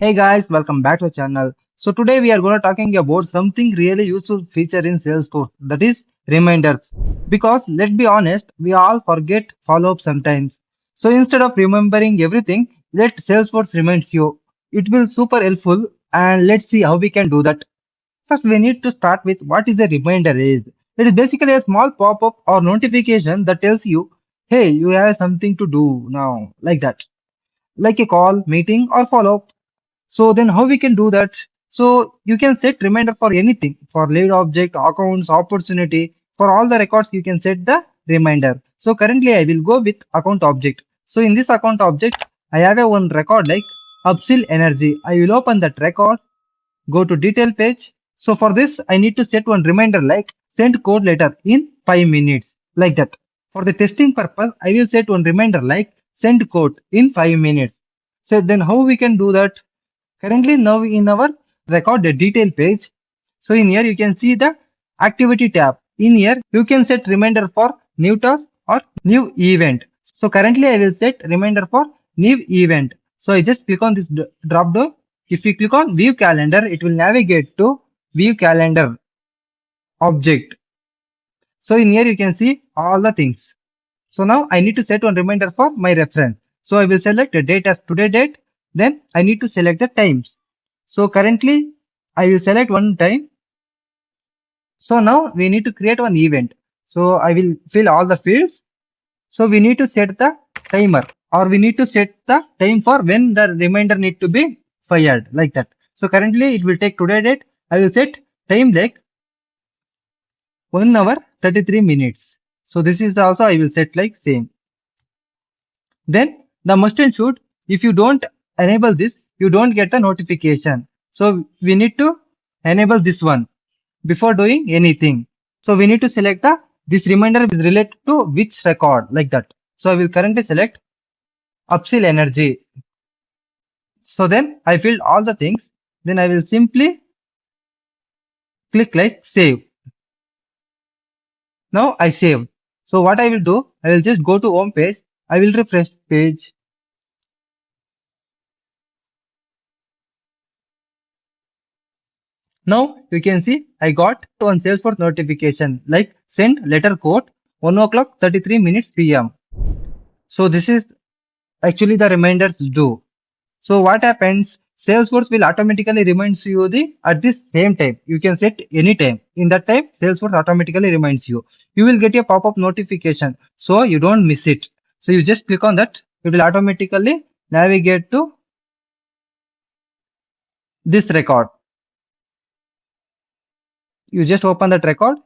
Hey guys, welcome back to the channel. So today we are going to talking about something really useful feature in Salesforce, that is reminders. Because let's be honest, we all forget follow-up sometimes. So instead of remembering everything, let Salesforce reminds you. It will super helpful and let's see how we can do that. First, we need to start with what is a reminder is. It is basically a small pop-up or notification that tells you, hey, you have something to do now, like that. Like a call, meeting or follow-up. So then how we can do that? So you can set reminder for anything, for lead object, accounts, opportunity, for all the records you can set the reminder. So currently I will go with account object. So in this account object, I have a one record like upsell energy. I will open that record, go to detail page. So for this, I need to set one reminder like send code letter in 5 minutes like that. For the testing purpose, I will set one reminder like send code in 5 minutes. So then how we can do that? Currently now in our record the detail page. So in here you can see the activity tab. In here you can set reminder for new task or new event. So currently I will set reminder for new event. So I just click on this drop down. If you click on view calendar, it will navigate to view calendar object. So in here you can see all the things. So now I need to set one reminder for my reference. So I will select the date as today date. Then I need to select the times. So currently I will select one time. So now we need to create one event. So I will fill all the fields. So we need to set the timer or we need to set the time for when the reminder need to be fired like that. So currently it will take today date. I will set time like 1 hour 33 minutes. So this is also I will set like same. Then the must and should, if you don't enable this, you don't get the notification. So we need to enable this one before doing anything. So we need to select the this reminder is related to which record like that. So I will currently select upsell energy. So then I filled all the things. Then I will simply click like save. Now I saved. So what I will do, I will just go to home page. I will refresh page. Now you can see I got one Salesforce notification like send letter code 1 o'clock 33 minutes PM. So this is actually the reminders do. So what happens? Salesforce will automatically reminds you the at this same time. You can set any time. In that time, Salesforce automatically reminds you. You will get a pop-up notification. So you don't miss it. So you just click on that. It will automatically navigate to this record. You just open that record.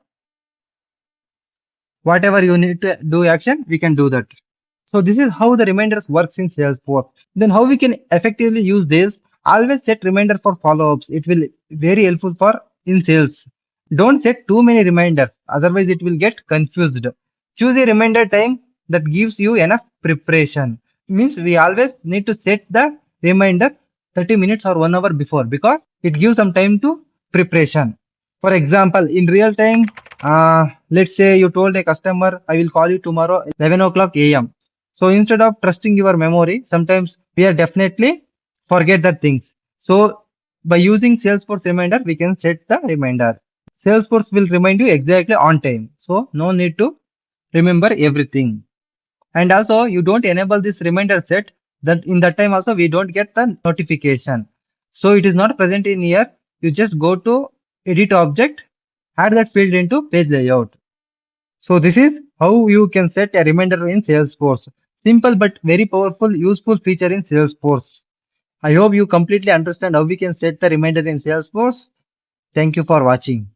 Whatever you need to do action, we can do that. So this is how the reminders works in Salesforce. Then how we can effectively use this? Always set reminder for follow-ups. It will very helpful for in sales. Don't set too many reminders, otherwise it will get confused. Choose a reminder time that gives you enough preparation. Means we always need to set the reminder 30 minutes or 1 hour before because it gives some time to preparation. For example, in real time, let's say you told a customer, I will call you tomorrow 11 o'clock AM. So instead of trusting your memory, sometimes we are definitely forget that things. So by using Salesforce reminder, we can set the reminder. Salesforce will remind you exactly on time. So no need to remember everything. And also you don't enable this reminder set that in that time also we don't get the notification. So it is not present in here. You just go to edit object, add that field into page layout. So this is how you can set a reminder in Salesforce. Simple but very powerful, useful feature in Salesforce. I hope you completely understand how we can set the reminder in Salesforce. Thank you for watching.